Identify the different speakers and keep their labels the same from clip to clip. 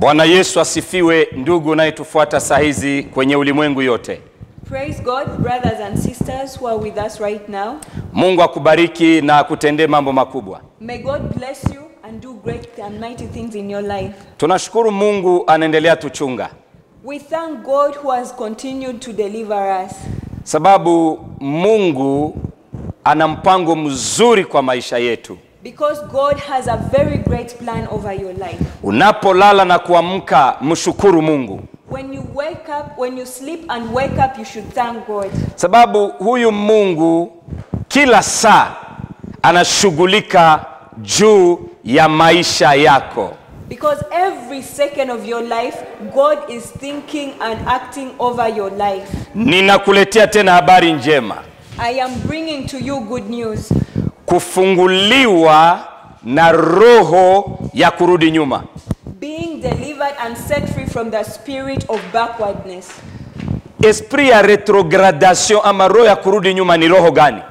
Speaker 1: Bwana Yesu asifiwe. Ndugu unayetufuata saa hizi kwenye ulimwengu yote.
Speaker 2: Praise God, brothers and sisters who are with us right now.
Speaker 1: Mungu akubariki na akutendee mambo makubwa.
Speaker 2: May God bless you and do great and mighty things in your life.
Speaker 1: Tunashukuru Mungu anaendelea tuchunga.
Speaker 2: We thank God who has continued to deliver us.
Speaker 1: Sababu Mungu ana mpango mzuri kwa maisha yetu.
Speaker 2: Because God has a very great plan over your life.
Speaker 1: Unapolala na kuamka, mshukuru Mungu.
Speaker 2: When you wake up, when you sleep and wake up, you should thank God.
Speaker 1: Sababu huyu Mungu kila saa anashughulika juu ya maisha yako.
Speaker 2: Because every second of your life, God is thinking and acting over your life.
Speaker 1: Ninakuletea tena habari njema.
Speaker 2: I am bringing to you good news.
Speaker 1: Kufunguliwa na roho ya kurudi nyuma.
Speaker 2: Being delivered and set free from the spirit of backwardness.
Speaker 1: Esprit ya retrogradation ama roho ya kurudi nyuma ni roho gani?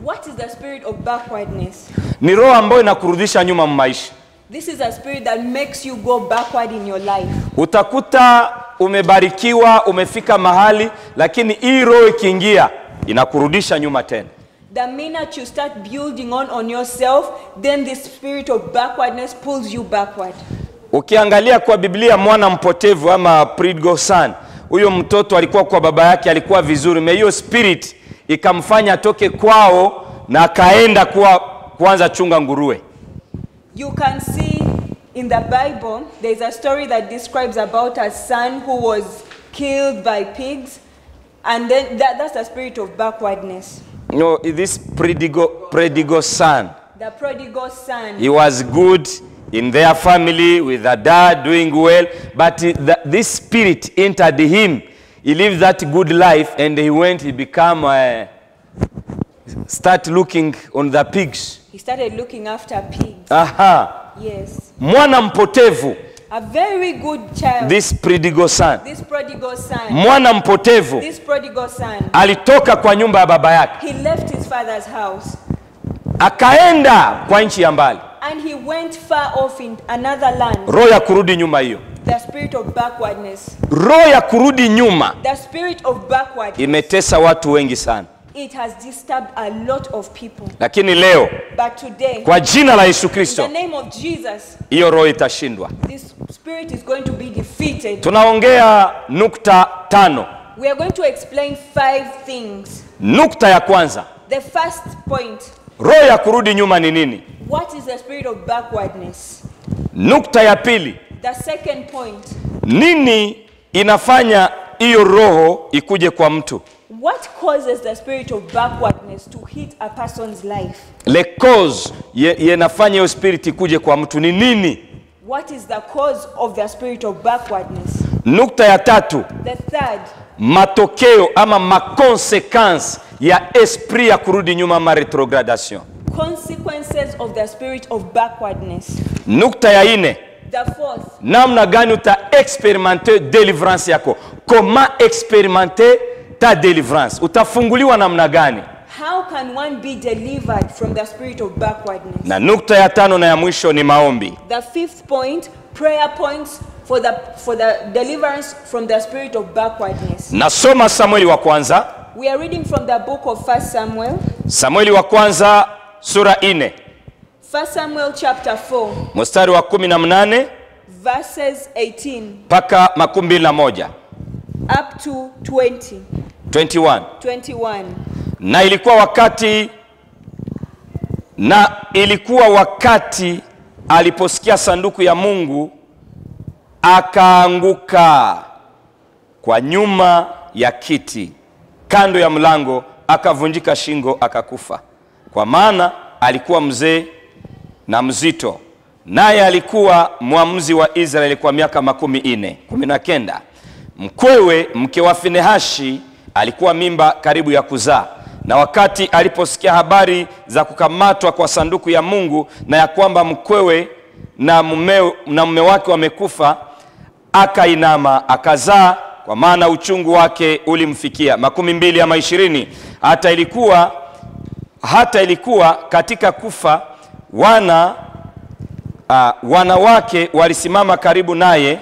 Speaker 2: What is the spirit of backwardness?
Speaker 1: Ni roho ambayo inakurudisha nyuma maisha.
Speaker 2: This is a spirit that makes you go backward in your life.
Speaker 1: Utakuta umebarikiwa, umefika mahali, lakini hii roho ikiingia inakurudisha nyuma tena.
Speaker 2: The minute you start building on yourself, then this spirit of backwardness pulls you backward.
Speaker 1: Ukiangalia kwa Biblia mwana mpotevu ama prodigal son, huyo mtoto alikuwa kwa baba yake, alikuwa vizuri, hiyo spirit ikamfanya atoke kwao na akaenda kuanza chunga nguruwe.
Speaker 2: You can see in the Bible, there's a story that describes about a son who was killed by pigs, and then that's the spirit of backwardness.
Speaker 1: No, this prodigal son.
Speaker 2: The prodigal son.
Speaker 1: He was good in their family with the dad doing well, but this spirit entered him. He lived that good life and he became start looking on the pigs.
Speaker 2: He started looking after pigs.
Speaker 1: Aha.
Speaker 2: Yes.
Speaker 1: Mwana mpotevu.
Speaker 2: A very good child.
Speaker 1: This prodigal son.
Speaker 2: This prodigal son.
Speaker 1: Mwana mpotevu.
Speaker 2: This prodigal son.
Speaker 1: Alitoka kwa nyumba ya baba yake.
Speaker 2: He left his father's house.
Speaker 1: Akaenda kwa nchi ya mbali.
Speaker 2: And he went far off in another land.
Speaker 1: Roho ya kurudi nyuma hiyo.
Speaker 2: The spirit of backwardness.
Speaker 1: Roho ya kurudi nyuma.
Speaker 2: The spirit of backwardness.
Speaker 1: Imetesa watu wengi sana.
Speaker 2: It has disturbed a lot of people.
Speaker 1: Lakini leo,
Speaker 2: but today,
Speaker 1: kwa jina la Yesu Kristo,
Speaker 2: in the name of Jesus,
Speaker 1: hiyo roho itashindwa.
Speaker 2: This spirit is going to be defeated.
Speaker 1: Tunaongea nukta 5.
Speaker 2: We are going to explain 5 things.
Speaker 1: Nukta ya kwanza.
Speaker 2: The first point.
Speaker 1: Roho ya kurudi nyuma ni nini?
Speaker 2: What is the spirit of backwardness?
Speaker 1: Nukta ya pili.
Speaker 2: The second point.
Speaker 1: Nini inafanya hiyo roho ikuje kwa mtu?
Speaker 2: What causes the spirit of backwardness to hit a person's life?
Speaker 1: Le cause yenafanya hiyo spirit ikuje kwa mtu ni nini?
Speaker 2: What is the cause of the spirit of backwardness?
Speaker 1: Nukta ya 3.
Speaker 2: The third.
Speaker 1: Matokeo ama makonsequence ya esprit ya kurudi nyuma ama retrogradation.
Speaker 2: Consequences of the spirit of backwardness.
Speaker 1: Nukta ya 4.
Speaker 2: The fourth.
Speaker 1: Namna gani uta experimenter deliverance yako? Comment experimenter ta deliverance? Utafunguliwa namna gani?
Speaker 2: How can one be delivered from the spirit of backwardness?
Speaker 1: Na nukta ya 5 na ya mwisho ni maombi.
Speaker 2: The fifth point, prayer points for the deliverance from the spirit of backwardness.
Speaker 1: Nasoma Samueli wa kwanza.
Speaker 2: We are reading from the book of 1 Samuel.
Speaker 1: Samueli wa kwanza sura 4.
Speaker 2: 1 Samuel chapter 4.
Speaker 1: Mstari wa 18
Speaker 2: verses 18
Speaker 1: mpaka 21.
Speaker 2: Up to
Speaker 1: 21. Na ilikuwa wakati aliposikia sanduku ya Mungu, akaanguka kwa nyuma ya kiti kando ya mlango, akavunjika shingo, akakufa. Kwa maana alikuwa mzee na mzito, naye alikuwa mwamuzi wa Israeli kwa miaka 19. Mkwewe, mke wa Finehashi, alikuwa mimba karibu ya kuzaa. Na wakati aliposikia habari za kukamatwa kwa sanduku ya Mungu na ya kwamba mkwewe na mume wake wamekufa, akainama akazaa, kwa maana uchungu wake ulimfikia. 12 ama 20. Hata ilikuwa katika kufa wanawake walisimama karibu naye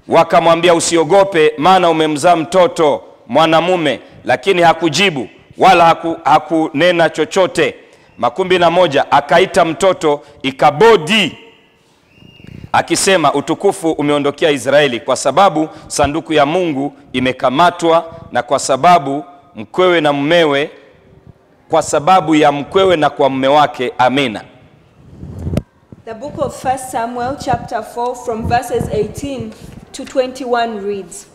Speaker 1: Wakamwambia, usiogope, maana umemzaa mtoto mwanamume. Lakini hakujibu wala hakunena chochote. 11, akaita mtoto Ikabodi, akisema, utukufu umeondokea Israeli, kwa sababu sanduku ya Mungu imekamatwa, na kwa sababu mkwewe na mumewe, kwa sababu ya mkwewe na kwa mume wake. Amina.
Speaker 2: The book of 1 Samuel chapter 4 from verses 18 to 21 reads,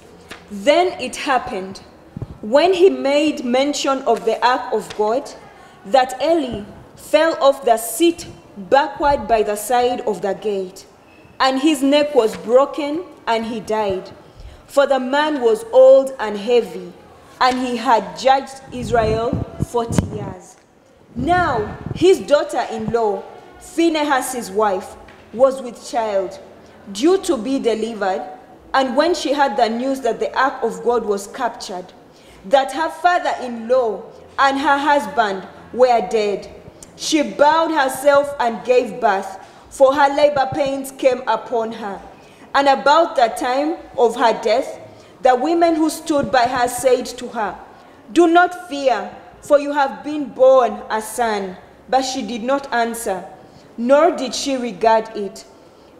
Speaker 2: Then it happened, when he made mention of the ark of God, that Eli fell off the seat backward by the side of the gate, and his neck was broken, and he died. For the man was old and heavy, and he had judged Israel 40 years. Now his daughter-in-law, Phinehas his wife, was with child, due to be delivered, and when she heard the news that the ark of God was captured, that her father-in-law and her husband were dead, she bowed herself and gave birth, for her labor pains came upon her. And about the time of her death, the women who stood by her said to her, Do not fear, for you have been born a son. But she did not answer, nor did she regard it.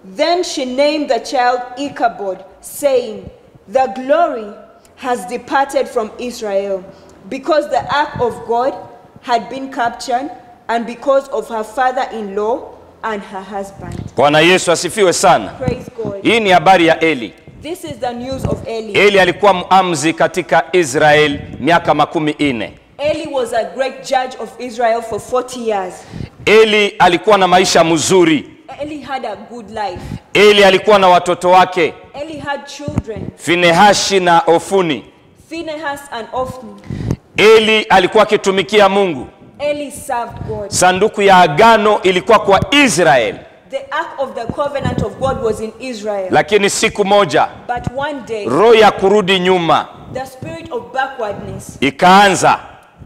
Speaker 2: Then she named the child Ichabod, saying, The glory has departed from Israel, because the ark of God had been captured, and because of her father-in-law and her husband.
Speaker 1: Bwana Yesu asifiwe sana.
Speaker 2: Praise God.
Speaker 1: Hii ni habari ya Eli.
Speaker 2: This is the news of Eli.
Speaker 1: Eli alikuwa muamzi katika Israel miaka 40.
Speaker 2: Eli was a great judge of Israel for 40 years.
Speaker 1: Eli alikuwa na maisha mzuri.
Speaker 2: Eli had a good life.
Speaker 1: Eli alikuwa na watoto wake,
Speaker 2: Eli had children,
Speaker 1: Finehashi na Ofuni.
Speaker 2: Phinehas and Ophni.
Speaker 1: Eli alikuwa akitumikia Mungu.
Speaker 2: Eli served God.
Speaker 1: Sanduku ya agano ilikuwa kwa Israel.
Speaker 2: The ark of the covenant of God was in Israel.
Speaker 1: Lakini siku moja,
Speaker 2: But one day,
Speaker 1: roho ya kurudi nyuma
Speaker 2: the spirit of backwardness
Speaker 1: ikaanza.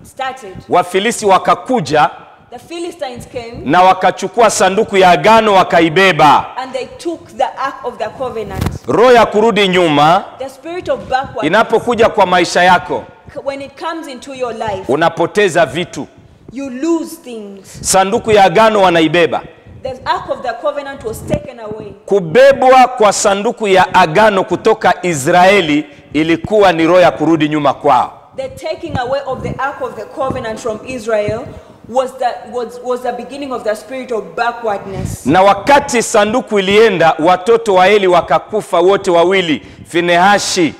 Speaker 2: started.
Speaker 1: Wafilisti wakakuja
Speaker 2: The Philistines came
Speaker 1: na wakachukua sanduku ya agano wakaibeba.
Speaker 2: and they took the ark of the covenant.
Speaker 1: Roho ya kurudi nyuma
Speaker 2: The spirit of backwardness,
Speaker 1: inapokuja kwa maisha yako,
Speaker 2: when it comes into your life,
Speaker 1: unapoteza vitu.
Speaker 2: you lose things.
Speaker 1: Sanduku ya agano wanaibeba.
Speaker 2: The ark of the covenant was taken away.
Speaker 1: Kubebwa kwa sanduku ya agano kutoka Israeli ilikuwa ni roho ya kurudi nyuma kwao.
Speaker 2: The taking away of the ark of the covenant from Israel was the beginning of the spirit of backwardness.
Speaker 1: Na wakati sanduku ilienda, watoto wa Eli wakakufa wote wawili, Finehashi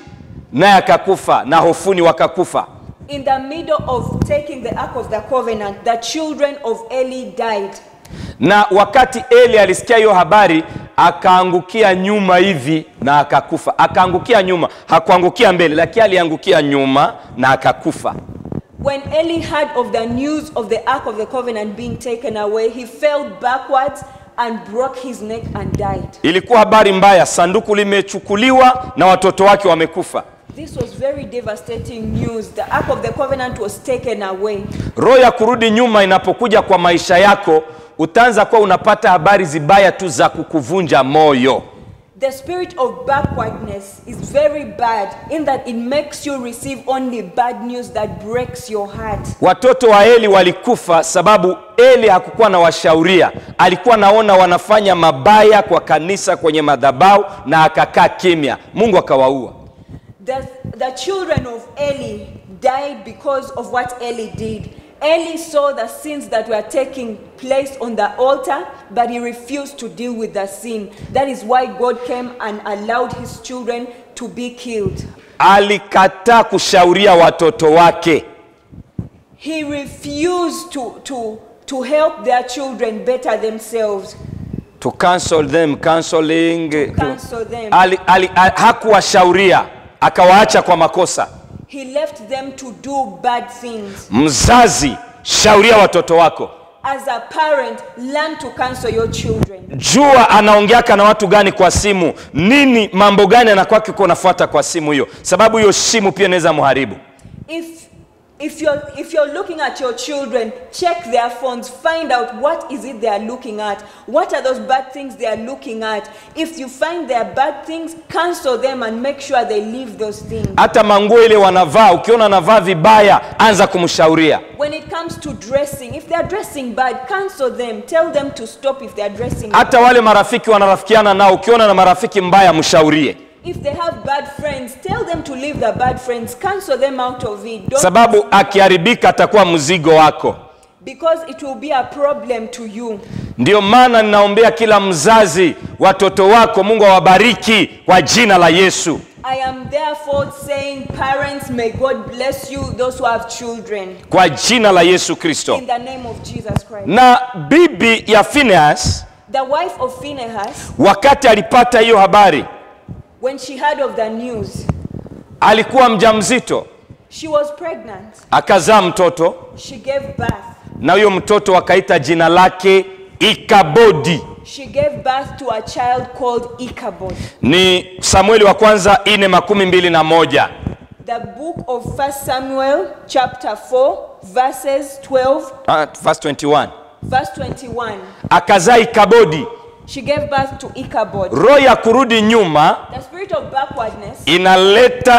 Speaker 1: naye akakufa na Hofuni wakakufa.
Speaker 2: In the middle of taking the ark of the covenant, the children of Eli died.
Speaker 1: Na wakati Eli alisikia hiyo habari, akaangukia nyuma hivi na akakufa. Akaangukia nyuma, hakuangukia mbele, lakini aliangukia nyuma na akakufa.
Speaker 2: When Eli heard of the news of the ark of the covenant being taken away, he fell backwards and broke his neck and died.
Speaker 1: Ilikuwa habari mbaya, sanduku limechukuliwa na watoto wake wamekufa.
Speaker 2: This was very devastating news. The ark of the covenant was taken away.
Speaker 1: Roho ya kurudi nyuma inapokuja kwa maisha yako, utaanza kuwa unapata habari zibaya tu za kukuvunja moyo.
Speaker 2: The spirit of backwardness is very bad in that it makes you receive only bad news that breaks your heart.
Speaker 1: Watoto wa Eli walikufa sababu Eli hakukuwa na washauria. Alikuwa naona wanafanya mabaya kwa kanisa kwenye madhabahu na akakaa kimya. Mungu akawaua.
Speaker 2: The children of Eli died because of what Eli did. Eli saw the sins that were taking place on the altar, but he refused to deal with the sin. That is why God came and allowed his children to be killed.
Speaker 1: Alikataa kushauria watoto wake.
Speaker 2: He refused to help their children better themselves.
Speaker 1: To counsel them, counseling.
Speaker 2: Counsel them.
Speaker 1: Hakuwashauria, akawaacha kwa makosa.
Speaker 2: He left them to do bad things.
Speaker 1: Mzazi, shauria watoto wako.
Speaker 2: As a parent, learn to counsel your children.
Speaker 1: Jua anaongeaka na watu gani kwa simu, nini mambo gani anakuwa kiko nafuata kwa simu hiyo, sababu hiyo simu pia inaweza muharibu.
Speaker 2: If you're looking at your children, check their phones, find out what is it they are looking at. What are those bad things they are looking at? If you find their bad things, cancel them and make sure they leave those things.
Speaker 1: Hata manguo ile wanavaa, ukiona anavaa vibaya, anza kumshauria.
Speaker 2: When it comes to dressing, if they are dressing bad, cancel them. Tell them to stop if they are dressing
Speaker 1: Hata
Speaker 2: bad.
Speaker 1: wale marafiki wanarafikiana nao, ukiona na marafiki mbaya, mshaurie.
Speaker 2: If they have bad friends, tell them to leave their bad friends. Cancel them out of it. Don't,
Speaker 1: Sababu akiharibika atakuwa mzigo wako.
Speaker 2: because it will be a problem to you.
Speaker 1: Ndio maana ninaombea kila mzazi, watoto wako Mungu awabariki kwa jina la Yesu.
Speaker 2: I am therefore saying, parents, may God bless you, those who have children.
Speaker 1: Kwa jina la Yesu Kristo.
Speaker 2: In the name of Jesus Christ.
Speaker 1: Na bibi ya Phineas,
Speaker 2: The wife of Phinehas,
Speaker 1: wakati alipata hiyo habari,
Speaker 2: when she heard of the news,
Speaker 1: alikuwa mjamzito,
Speaker 2: she was pregnant.
Speaker 1: akazaa mtoto,
Speaker 2: She gave birth.
Speaker 1: na huyo mtoto wakaita jina lake Ikabodi.
Speaker 2: She gave birth to a child called Ichabod.
Speaker 1: Ni Samueli wa kwanza 4:21.
Speaker 2: The book of 1 Samuel chapter 4 verses 12,
Speaker 1: Verse 21.
Speaker 2: verse 21.
Speaker 1: Akazaa Ikabodi.
Speaker 2: She gave birth to Ichabod.
Speaker 1: Roho ya kurudi nyuma
Speaker 2: The spirit of backwardness,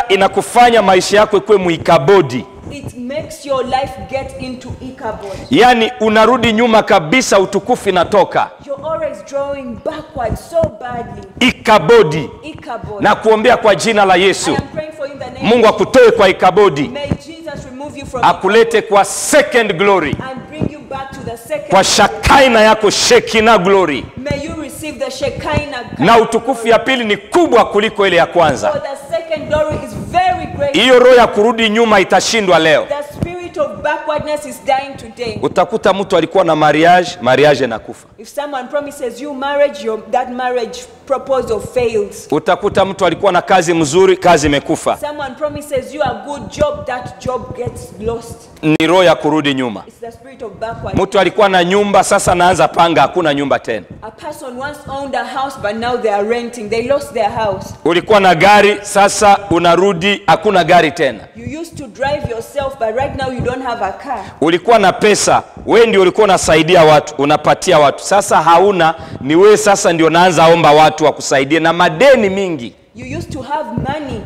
Speaker 1: inakufanya maisha yako ikuwe muikabodi.
Speaker 2: it makes your life get into Ichabod.
Speaker 1: Yani unarudi nyuma kabisa, utukufu inatoka.
Speaker 2: You're always drawing backward so badly.
Speaker 1: Ikabodi.
Speaker 2: Ichabod.
Speaker 1: Na kuombea kwa jina la
Speaker 2: I
Speaker 1: Yesu,
Speaker 2: am praying for you in the name
Speaker 1: Mungu akutoe kwa Ikabodi,
Speaker 2: May Jesus remove you from
Speaker 1: akulete kwa second glory,
Speaker 2: and bring you back to the second.
Speaker 1: kwa shakaina yako Shekina glory.
Speaker 2: May you receive the Shekinah.
Speaker 1: Na utukufu ya pili ni kubwa kuliko ile ya
Speaker 2: For
Speaker 1: kwanza.
Speaker 2: the second glory is very great.
Speaker 1: Hiyo roho ya kurudi nyuma itashindwa leo.
Speaker 2: The spirit of backwardness is dying today.
Speaker 1: Utakuta mtu alikuwa na mariage nakufa.
Speaker 2: If someone promises you marriage, that marriage proposal fails.
Speaker 1: Utakuta mtu alikuwa na kazi mzuri, kazi imekufa.
Speaker 2: Someone promises you a good job, that job gets lost.
Speaker 1: Ni roho ya kurudi nyuma.
Speaker 2: It's the spirit of backwardness.
Speaker 1: Mtu alikuwa na nyumba, sasa naanza panga, hakuna nyumba tena.
Speaker 2: A person once owned a house, but now they are renting. They lost their house.
Speaker 1: Ulikuwa na gari, sasa unarudi, hakuna gari tena.
Speaker 2: You used to drive yourself, but right now you don't have a car.
Speaker 1: Ulikuwa na pesa, wewe ndio ulikuwa unasaidia watu, unapatia watu. Sasa hauna, ni wewe sasa ndio naanza omba watu wakusaidie na madeni mingi.
Speaker 2: You used to have money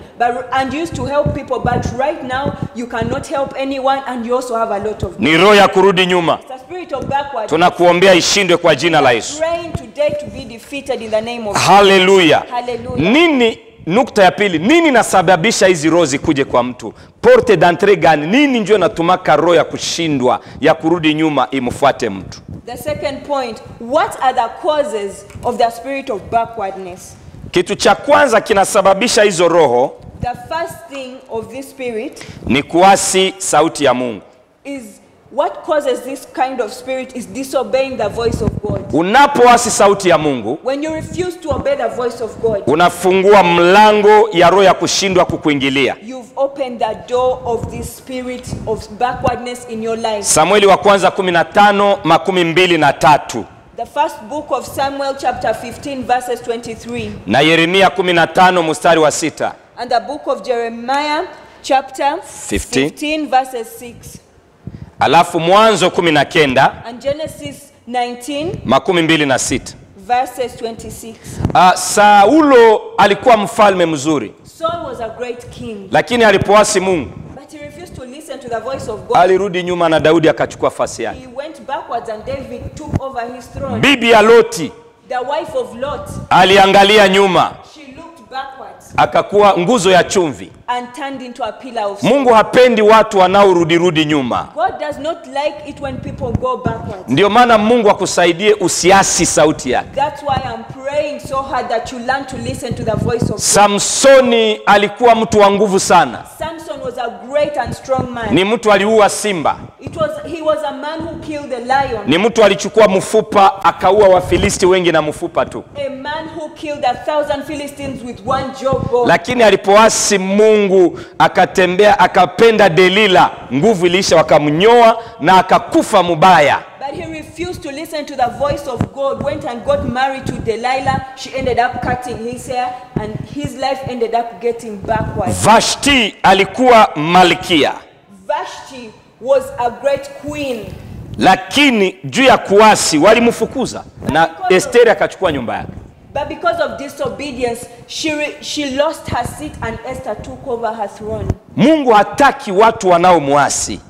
Speaker 2: and you used to help people, but right now you cannot help anyone and you also have a lot of money.
Speaker 1: Ni roho ya kurudi nyuma.
Speaker 2: It's a spirit of backward.
Speaker 1: Tunakuombea ishindwe kwa jina la Yesu.
Speaker 2: Praying today to be defeated in the name of
Speaker 1: Haleluya.
Speaker 2: Hallelujah.
Speaker 1: Nini nukta ya pili, nini nasababisha hizi roho zikuje kwa mtu? Porte d'entrée gani? Nini ndio natumaka roho ya kushindwa, ya kurudi nyuma imfuate mtu?
Speaker 2: The second point, what are the causes of the spirit of backwardness?
Speaker 1: Kitu cha kwanza kinasababisha hizo roho
Speaker 2: The first thing of this spirit
Speaker 1: ni kuasi sauti ya Mungu.
Speaker 2: is what causes this kind of spirit is disobeying the voice of God.
Speaker 1: Unapoasi sauti ya Mungu,
Speaker 2: When you refuse to obey the voice of God,
Speaker 1: unafungua mlango ya roho ya kushindwa kukuingilia.
Speaker 2: you've opened the door of this spirit of backwardness in your life.
Speaker 1: Samueli wa kwanza 15:23
Speaker 2: The first book of Samuel chapter 15 verses 23
Speaker 1: na Yeremia 15:6.
Speaker 2: and the book of Jeremiah chapter
Speaker 1: 15.
Speaker 2: 15 verses 6
Speaker 1: Alafu Mwanzo 19
Speaker 2: and Genesis 19
Speaker 1: 26.
Speaker 2: verses 26.
Speaker 1: Saulo alikuwa mfalme mzuri,
Speaker 2: Saul was a great king,
Speaker 1: lakini alipoasi Mungu
Speaker 2: but he refused to listen to the voice of God.
Speaker 1: alirudi nyuma na Daudi akachukua nafasi yake.
Speaker 2: He went backwards and David took over his throne.
Speaker 1: Bibi ya Loti
Speaker 2: The wife of Lot,
Speaker 1: aliangalia nyuma,
Speaker 2: she looked backwards
Speaker 1: akakuwa nguzo ya chumvi.
Speaker 2: and turned into a pillar of salt.
Speaker 1: Mungu hapendi watu wanaorudi nyuma.
Speaker 2: God does not like it when people go backwards.
Speaker 1: Ndio maana Mungu akusaidie usiasi sauti yake.
Speaker 2: That's why I'm praying so hard that you learn to listen to the voice of God.
Speaker 1: Samsoni alikuwa mtu wa nguvu sana.
Speaker 2: Samson was a great and strong man.
Speaker 1: Ni mtu aliua simba.
Speaker 2: He was a man who killed the lion.
Speaker 1: Ni mtu alichukua mfupa akaua Wafilisti wengi na mfupa tu.
Speaker 2: A man who killed 1,000 Philistines with one jawbone.
Speaker 1: Lakini alipoasi Mungu akatembea akapenda Delila, nguvu ilisha, wakamnyoa na akakufa mubaya.
Speaker 2: But he refused to listen to the voice of God, went and got married to Delilah. She ended up cutting his hair and his life ended up getting backwards.
Speaker 1: Vashti alikuwa malkia.
Speaker 2: Vashti was a great queen.
Speaker 1: Lakini juu ya kuasi walimfukuza na Esteri akachukua nyumba yake.
Speaker 2: But because of disobedience, she lost her seat and Esther took over her throne.
Speaker 1: Mungu hataki watu wanaomuasi.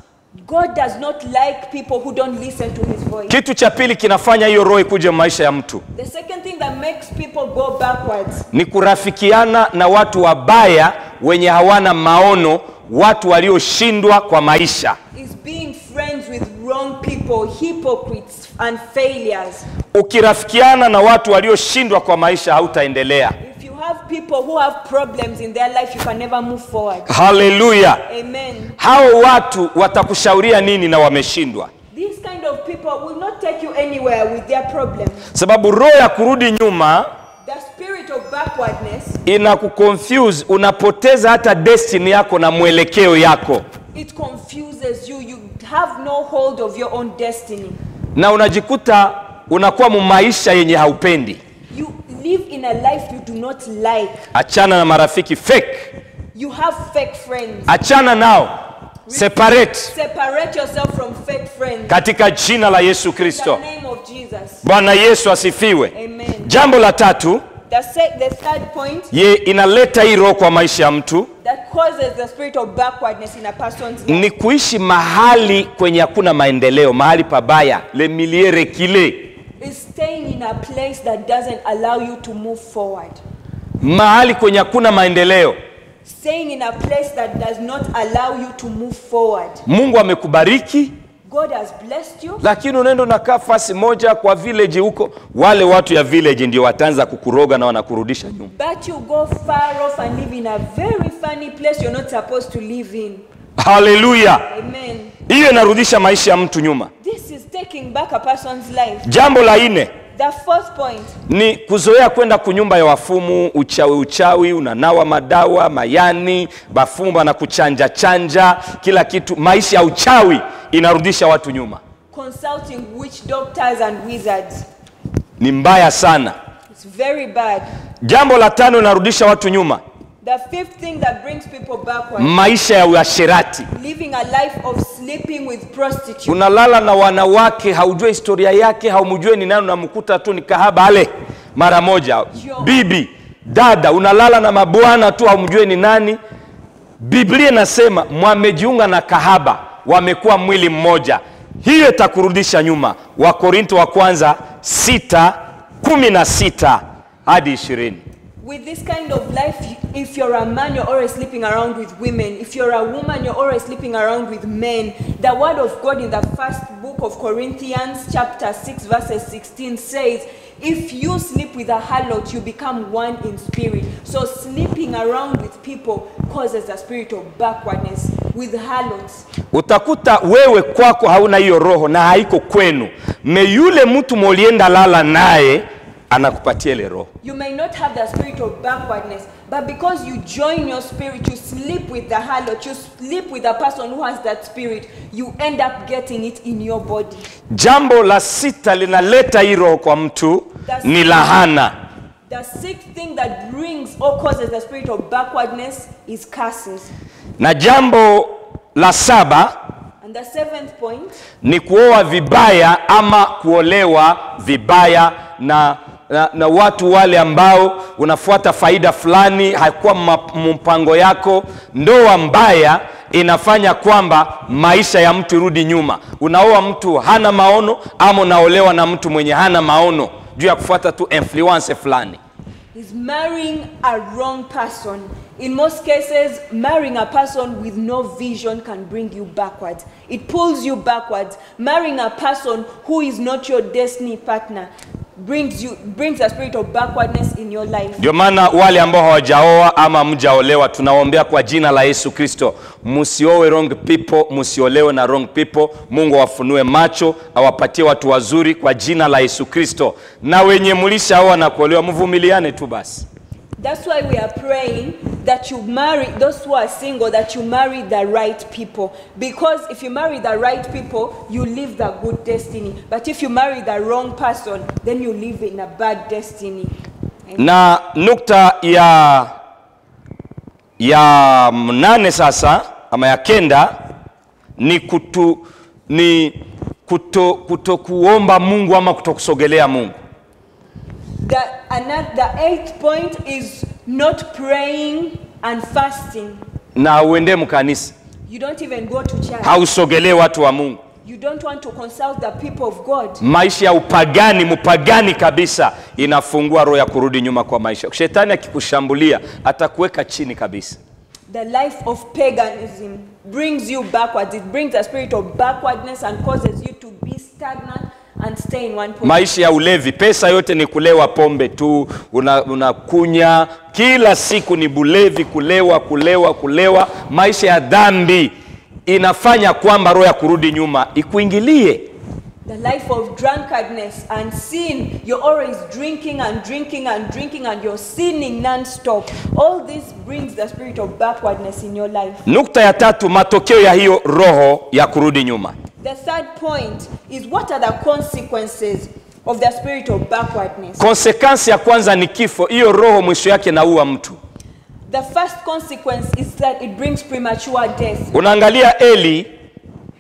Speaker 2: God does not like people who don't listen to his voice.
Speaker 1: Kitu cha pili kinafanya hiyo roho ikuje maisha ya mtu
Speaker 2: The second thing that makes people go backwards
Speaker 1: ni kurafikiana na watu wabaya wenye hawana maono, watu walioshindwa kwa maisha.
Speaker 2: is being friends with wrong people, hypocrites and failures.
Speaker 1: Ukirafikiana na watu walioshindwa kwa maisha hautaendelea.
Speaker 2: If you have people who have problems in their life, you can never move forward.
Speaker 1: Hallelujah.
Speaker 2: Amen.
Speaker 1: Hao watu watakushauria nini na wameshindwa?
Speaker 2: These kind of people will not take you anywhere with their problems.
Speaker 1: Sababu roho ya kurudi nyuma
Speaker 2: The spirit of backwardness,
Speaker 1: inakuconfuse, unapoteza hata destiny yako na mwelekeo yako.
Speaker 2: it confuses you. You have no hold of your own destiny.
Speaker 1: Na unajikuta unakuwa maisha yenye haupendi.
Speaker 2: You live in a life you do not like.
Speaker 1: Achana na marafiki fake.
Speaker 2: You have fake friends.
Speaker 1: Achana nao. Separate.
Speaker 2: Separate yourself from fake friends.
Speaker 1: Katika jina la Yesu
Speaker 2: In
Speaker 1: Kristo.
Speaker 2: the name of Jesus.
Speaker 1: Bwana Yesu asifiwe.
Speaker 2: Amen.
Speaker 1: Jambo la tatu,
Speaker 2: The third point
Speaker 1: inaleta hii roho kwa maisha ya mtu
Speaker 2: that causes the spirit of backwardness in a person's life
Speaker 1: ni kuishi mahali kwenye hakuna maendeleo, mahali pabaya, le miliere kile.
Speaker 2: is staying in a place that doesn't allow you to move forward.
Speaker 1: Mahali kwenye hakuna maendeleo.
Speaker 2: Staying in a place that does not allow you to move forward.
Speaker 1: Mungu amekubariki,
Speaker 2: God has blessed you,
Speaker 1: lakini unaenda unakaa fasi moja kwa village huko, wale watu ya village ndio wataanza kukuroga na wanakurudisha nyuma.
Speaker 2: but you go far off and live in a very funny place you're not supposed to live in.
Speaker 1: Hallelujah.
Speaker 2: Amen.
Speaker 1: Hiyo inarudisha maisha ya mtu nyuma.
Speaker 2: This is taking back a person's life.
Speaker 1: Jambo la 4
Speaker 2: The fourth point
Speaker 1: ni kuzoea kwenda kunyumba ya wafumu, uchawi, unanawa madawa, mayani, bafumba na kuchanja chanja, kila kitu. Maisha ya uchawi inarudisha watu nyuma.
Speaker 2: consulting witch doctors and wizards.
Speaker 1: Ni mbaya sana.
Speaker 2: It's very bad.
Speaker 1: Jambo la 5 linarudisha watu nyuma.
Speaker 2: The fifth thing that brings people backward,
Speaker 1: Maisha ya uasherati.
Speaker 2: living a life of sleeping with prostitutes.
Speaker 1: Unalala na wanawake, haujui historia yake, haumjui ni nani, unamkuta tu ni kahaba ale mara moja. Bibi, dada, unalala na mabwana tu, haumjui ni nani. Biblia inasema mwamejiunga na kahaba, wamekuwa mwili mmoja. Hiyo itakurudisha nyuma. Wakorintho wa kwanza 6:16 hadi 20.
Speaker 2: With this kind of life, if you're a man, you're always sleeping around with women. If you're a woman, you're always sleeping around with men. The word of God in the first book of Corinthians, chapter 6, verses 16 says, if you sleep with a harlot, you become one in spirit. So sleeping around with people causes a spirit of backwardness with harlots.
Speaker 1: Utakuta wewe kwako hauna hiyo roho na haiko kwenu. Yule mtu molienda lala naye anakupatia ile roho.
Speaker 2: You may not have the spirit of backwardness, but because you join your spirit, you sleep with the harlot, you sleep with a person who has that spirit, you end up getting it in your body.
Speaker 1: Jambo la 6 linaleta hii roho kwa mtu ni lahana.
Speaker 2: The sixth thing that brings or causes the spirit of backwardness is curses.
Speaker 1: Na jambo la 7
Speaker 2: And the seventh point
Speaker 1: ni kuoa vibaya ama kuolewa vibaya na watu wale ambao unafuata faida fulani, haikuwa mpango yako. Ndoa mbaya inafanya kwamba maisha ya mtu irudi nyuma. Unaoa mtu hana maono ama unaolewa na mtu mwenye hana maono juu ya kufuata tu influence fulani.
Speaker 2: is marrying a wrong person. In most cases, marrying a person with no vision can bring you backwards. It pulls you backwards. Marrying a person who is not your destiny partner brings a spirit of backwardness in your life.
Speaker 1: Ndio maana wale ambao hawajaoa ama mjaolewa, tunawaombea kwa jina la Yesu Kristo, msioe wrong people, msiolewe na wrong people. Mungu awafunue macho, awapatie watu wazuri kwa jina la Yesu Kristo. Na wenye mlishaoa na kuolewa, mvumiliane tu basi.
Speaker 2: That's why we are praying that you marry, those who are single, that you marry the right people. Because if you marry the right people, you live the good destiny. But if you marry the wrong person, then you live in a bad destiny.
Speaker 1: Na nukta ya 8 sasa ama ya 9 ni kutokuomba Mungu ama kutokusogelea Mungu.
Speaker 2: The eighth point is not praying and fasting.
Speaker 1: Na uende mkanisa.
Speaker 2: You don't even go to church.
Speaker 1: Hausogelee watu wa Mungu.
Speaker 2: You don't want to consult the people of God.
Speaker 1: Maisha ya upagani kabisa inafungua roho ya kurudi nyuma kwa maisha. Shetani akikushambulia atakuweka chini kabisa.
Speaker 2: The life of paganism brings you backwards. It brings a spirit of backwardness and causes you to be stagnant and stay in one position.
Speaker 1: Maisha ya ulevi, pesa yote ni kulewa pombe tu, unakunya kila siku ni bulevi, kulewa. Maisha ya dhambi inafanya kwamba roho ya kurudi nyuma ikuingilie.
Speaker 2: The life of drunkardness and sin, you're always drinking and you're sinning non-stop. All this brings the spirit of backwardness in your life.
Speaker 1: Nukta ya tatu, matokeo ya hiyo roho ya kurudi nyuma.
Speaker 2: The third point is, what are the consequences of the spirit of backwardness?
Speaker 1: Konsekansi ya kwanza ni kifo. Hiyo roho mwisho yake naua mtu.
Speaker 2: The first consequence is that it brings premature death.
Speaker 1: Unaangalia Eli,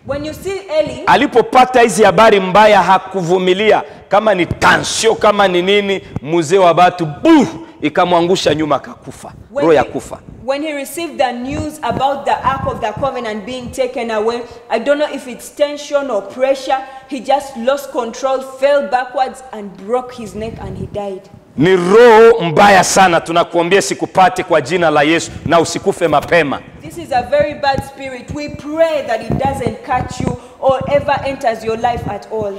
Speaker 2: when you see Eli,
Speaker 1: alipopata hizi habari mbaya hakuvumilia, kama ni tansio kama ni nini, mzee wa watu ikamwangusha nyuma akakufa. Roho ya kufa.
Speaker 2: When he received the news about the Ark of the Covenant being taken away, I don't know if it's tension or pressure, he just lost control, fell backwards and broke his neck and he died.
Speaker 1: Ni roho mbaya sana, tunakuambia sikupate kwa jina la Yesu na usikufe mapema.
Speaker 2: This is a very bad spirit. We pray that it doesn't catch you or ever enters your life at all.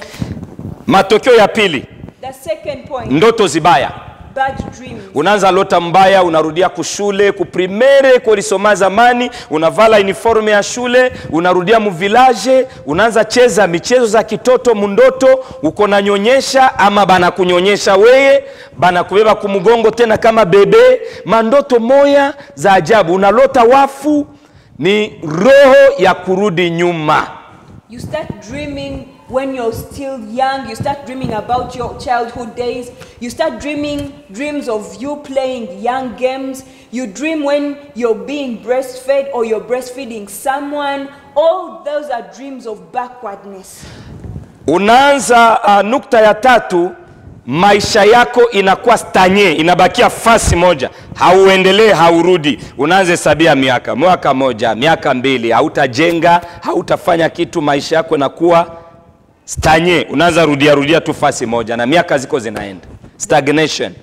Speaker 1: Matokeo ya pili,
Speaker 2: the second point,
Speaker 1: ndoto zibaya.
Speaker 2: Bad dreams.
Speaker 1: Unaanza lota mbaya, unarudia kushule, kuprimere, kulisoma zamani, unavala uniforme ya shule, unarudia mu village, unaanza cheza michezo za kitoto mundoto, uko na nyonyesha ama bana kunyonyesha weye, bana kubeba kumugongo tena kama bebe, mandoto moya za ajabu, unalota wafu, ni roho ya kurudi nyuma.
Speaker 2: You start dreaming when you're still young. You start dreaming about your childhood days. You start dreaming dreams of you playing young games. You dream when you're being breastfed or you're breastfeeding someone. All those are dreams of backwardness.
Speaker 1: Unaanza nukta ya tatu, maisha yako inakuwa stanye, inabakia fasi moja, hauendelee, haurudi. Unaanza hesabia mwaka moja, miaka mbili, hautajenga, hautafanya kitu, maisha yako inakuwa stanye, unaanza rudia tu fasi moja na miaka ziko zinaenda. Stagnation.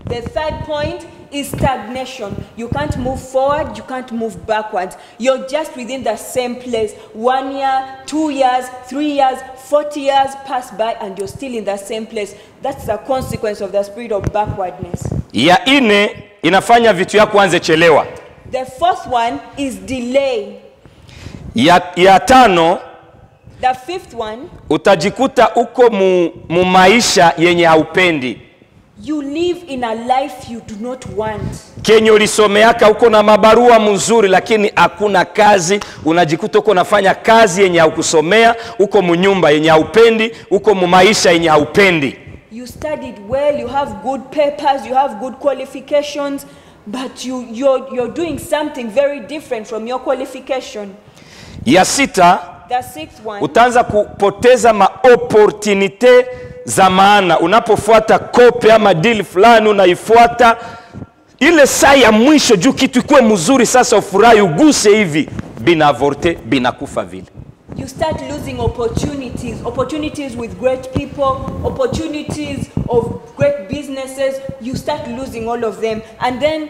Speaker 2: The third point is stagnation. You can't move forward, you can't move backwards. You're just within the same place. 1 year, 2 years, 3 years, 40 years pass by and you're still in the same place. That's the consequence of the spirit of backwardness.
Speaker 1: Ya ine, inafanya vitu yako anze chelewa.
Speaker 2: The fourth one is delay.
Speaker 1: Ya tano,
Speaker 2: the fifth one,
Speaker 1: utajikuta uko mu maisha yenye haupendi.
Speaker 2: You live in a life you do not want.
Speaker 1: Kenye ulisomeaka uko na mabarua mzuri lakini hakuna kazi, unajikuta uko nafanya kazi yenye haukusomea, uko munyumba yenye haupendi, uko mu maisha yenye haupendi.
Speaker 2: You studied well, you have good papers, you have good qualifications, but you're doing something very different from your qualification.
Speaker 1: Ya sita,
Speaker 2: the sixth one,
Speaker 1: utaanza kupoteza maopportunite za maana. Unapofuata kope ama deal fulani unaifuata, ile saa ya mwisho juu kitu ikuwe mzuri sasa ufurahi uguse hivi, binavorte, binakufa vile.
Speaker 2: You start losing opportunities with great people, opportunities of great businesses. You start losing all of them. And then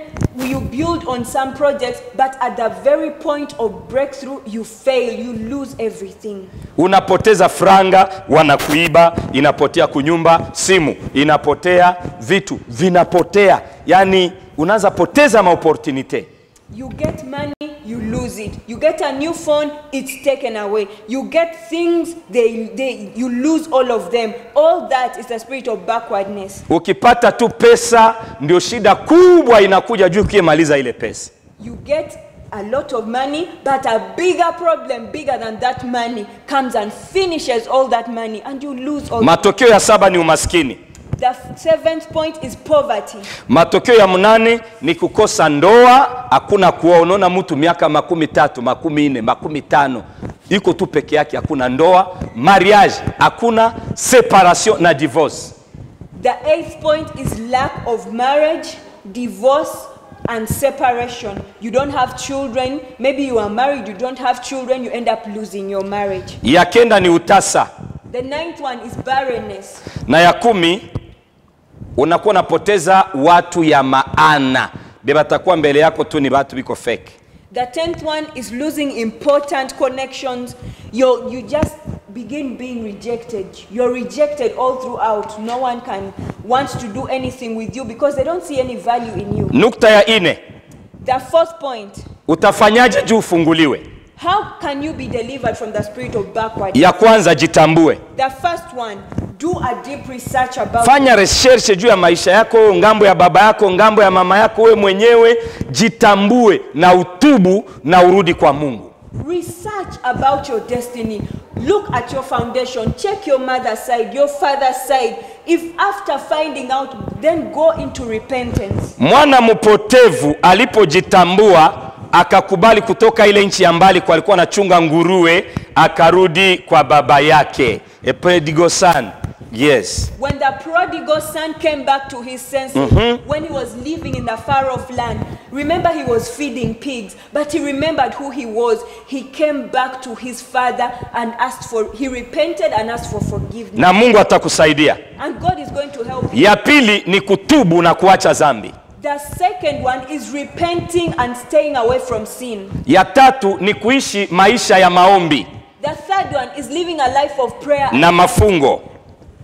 Speaker 2: you build on some projects, but at the very point of breakthrough, you fail, you lose everything.
Speaker 1: Unapoteza franga, wanakuiba, inapotea kunyumba, simu, inapotea, vitu, vinapotea. Yani, unaanza poteza maopportunite.
Speaker 2: You get money, you lose it. You get a new phone, it's taken away. You get things, you lose all of them. All that is the spirit of backwardness.
Speaker 1: Ukipata tu pesa, ndio shida kubwa inakuja juu ukimaliza ile pesa.
Speaker 2: You get a lot of money, but a bigger problem, bigger than that money, comes and finishes all that money, and you lose all.
Speaker 1: Matokeo ya 7 ni umaskini.
Speaker 2: The seventh point is poverty.
Speaker 1: Matokeo ya 8 ni kukosa ndoa, hakuna kuoa. Unaona mtu miaka 13, 14, 15, iko tu peke yake, hakuna ndoa, mariage, hakuna separation na divorce.
Speaker 2: The 8th point is lack of marriage, divorce, and separation. You don't have children. Maybe you are married, you don't have children, you end up losing your marriage.
Speaker 1: Ya kenda ni utasa.
Speaker 2: The 9th one is barrenness.
Speaker 1: Na ya 10, unakuwa unapoteza watu ya maana. Batakuwa mbele yako tu ni watu biko fake.
Speaker 2: The 10th one is losing important connections. You just begin being rejected. You're rejected all throughout. No one wants to do anything with you because they don't see any value in you.
Speaker 1: Nukta ya 4.
Speaker 2: The 4th point.
Speaker 1: Utafanyaje juu ufunguliwe?
Speaker 2: How can you be delivered from the spirit of backwardness?
Speaker 1: Ya kwanza, jitambue.
Speaker 2: The first one, do a deep research about.
Speaker 1: Fanya research juu ya maisha yako, ngambo ya baba yako, ngambo ya mama yako, wewe mwenyewe jitambue na utubu na urudi kwa Mungu.
Speaker 2: Research about your destiny. Look at your foundation. Check your mother's side, your father's side. If after finding out, then go into repentance.
Speaker 1: Mwana mpotevu alipojitambua akakubali kutoka ile nchi ya mbali kwa alikuwa anachunga nguruwe, akarudi kwa baba yake. A prodigal son. Yes.
Speaker 2: When the prodigal son came back to his senses, when he was living in the far off land, remember he was feeding pigs, but he remembered who he was. He came back to his father and he repented and asked for forgiveness.
Speaker 1: Na Mungu atakusaidia.
Speaker 2: And God is going to help you.
Speaker 1: Ya pili ni kutubu na kuacha dhambi.
Speaker 2: The second one is repenting and staying away from sin.
Speaker 1: Ya tatu ni kuishi maisha ya maombi.
Speaker 2: The third one is living a life of prayer
Speaker 1: na mafungo.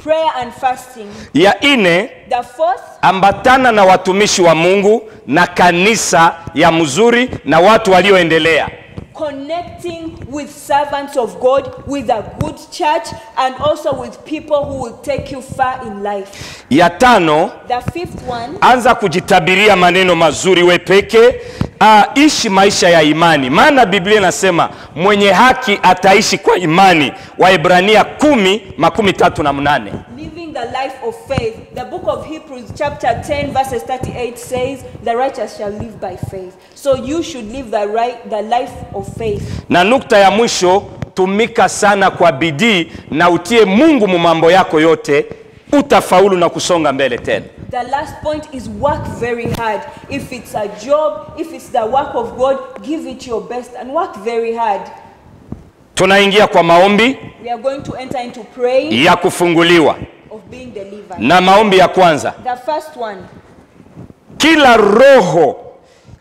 Speaker 2: Prayer and fasting.
Speaker 1: Ya 4,
Speaker 2: the fourth,
Speaker 1: ambatana na watumishi wa Mungu na kanisa ya mzuri na watu walioendelea.
Speaker 2: Connecting with servants of God, with a good church, and also with people who will take you far in life.
Speaker 1: Ya 5,
Speaker 2: the fifth one,
Speaker 1: anza kujitabiria maneno mazuri we peke. Ishi maisha ya imani. Maana Biblia inasema mwenye haki ataishi kwa imani. Waebrania 10:38.
Speaker 2: Living the life of faith. The book of Hebrews chapter 10 verses 38 says, the righteous shall live by faith. So you should live the life of faith.
Speaker 1: Na nukta ya mwisho, tumika sana kwa bidii na utie Mungu mambo yako yote, utafaulu na kusonga mbele tena.
Speaker 2: The last point is work very hard. If it's a job, if it's the work of God, give it your best and work very hard.
Speaker 1: Tunaingia kwa maombi.
Speaker 2: We are going to enter into praying
Speaker 1: ya kufunguliwa.
Speaker 2: Of being delivered.
Speaker 1: Na maombi ya kwanza.
Speaker 2: The first one.
Speaker 1: Kila roho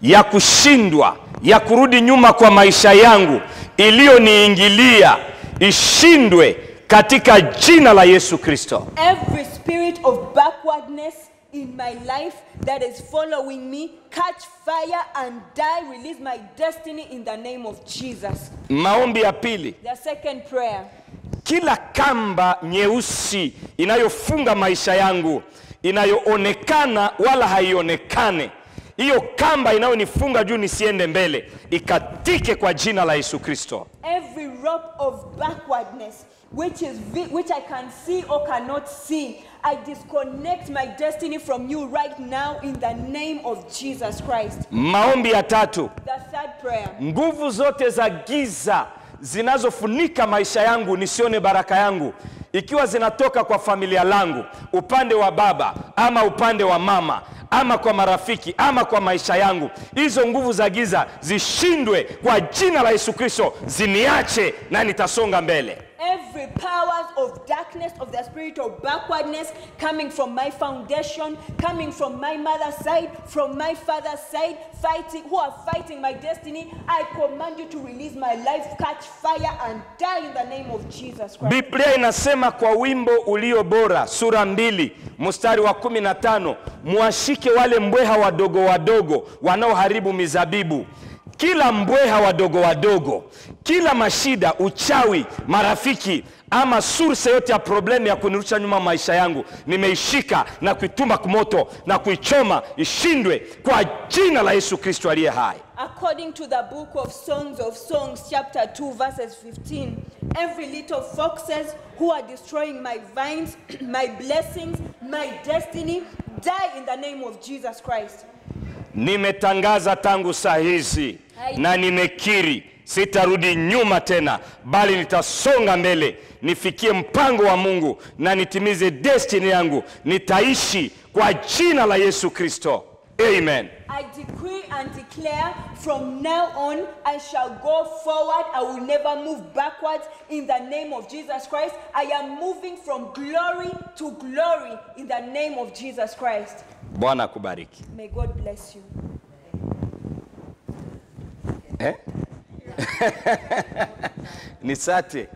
Speaker 1: ya kushindwa, ya kurudi nyuma kwa maisha yangu iliyoniingilia ishindwe katika jina la Yesu Kristo.
Speaker 2: Every spirit of backwardness in my life that is following me, catch fire and die. Release my destiny in the name of Jesus.
Speaker 1: Maombi ya pili.
Speaker 2: The second prayer.
Speaker 1: Kila kamba nyeusi inayofunga maisha yangu, inayoonekana wala haionekane, hiyo kamba inayonifunga juu nisiende mbele, ikatike kwa jina la Yesu Kristo.
Speaker 2: Every rope of backwardness which I can see or cannot see, I disconnect my destiny from you right now in the name of Jesus Christ.
Speaker 1: Maombi ya tatu.
Speaker 2: The third prayer.
Speaker 1: Nguvu zote za giza zinazofunika maisha yangu nisione baraka yangu, ikiwa zinatoka kwa familia langu, upande wa baba ama upande wa mama ama kwa marafiki ama kwa maisha yangu, hizo nguvu za giza zishindwe kwa jina la Yesu Kristo, ziniache na nitasonga mbele.
Speaker 2: Every powers of darkness, of the spirit of backwardness, coming from my foundation, coming from my mother's side, from my father's side, who are fighting my destiny, I command you to release my life, catch fire and die in the name of Jesus Christ.
Speaker 1: Biblia inasema kwa wimbo ulio bora, sura 2 mstari wa 15, muashike wale mbweha wadogo wadogo wanaoharibu mizabibu. Kila mbweha wadogo wadogo, kila mashida, uchawi, marafiki ama source yote ya problemu ya kunirusha nyuma maisha yangu, nimeishika na kuituma kumoto na kuichoma, ishindwe kwa jina la Yesu Kristo aliye hai.
Speaker 2: According to the book of Songs chapter 2 verses 15, every little foxes who are destroying my vines, my blessings, my destiny, die in the name of Jesus Christ.
Speaker 1: Nimetangaza tangu saa hizi na nimekiri, Sitarudi nyuma tena, bali nitasonga mbele, nifikie mpango wa Mungu na nitimize destiny yangu. Nitaishi kwa jina la Yesu Kristo. Amen.
Speaker 2: I decree and declare from now on, I shall go forward. I will never move backwards in the name of Jesus Christ. I am moving from glory to glory in the name of Jesus Christ.
Speaker 1: Bwana akubariki.
Speaker 2: May God bless you.
Speaker 1: Nisate.